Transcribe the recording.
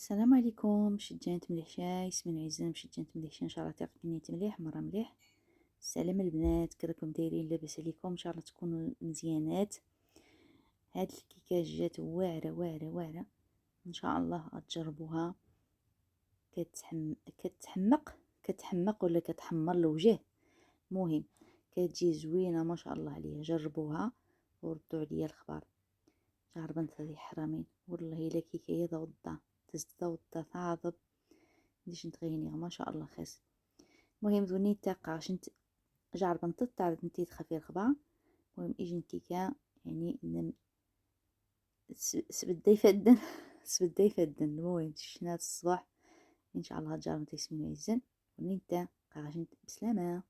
السلام عليكم. شجنت مليح شاي اسمي عزام. شجنت مليح شاي ان شاء الله تيقني مليح مرة مليح. السلام البنات، كراكم دايرين؟ لاباس عليكم؟ ان شاء الله تكونوا مزيانات. هاد الكيكه جات واعره واعره واعره، ان شاء الله تجربوها. كتحمق ولا كتحمر الوجه، مهم كتجي زوينه ما شاء الله عليها. جربوها وردوا عليا الخبر. جربت هذه حرامين والله الا كيكه ضوضه تزدوضه ثاضب نديش نتغيني ما شاء الله خاس. مهم ذوني تاقع شنت جعربا تعرض نتي تخفي الخبا. مهم اجي كيكا يعني نم سبدا يفدن سبدا يفدن. المهم شنات الصباح ان شاء الله تجرب تسمي عزن ونيتا قاشنت بسلامه.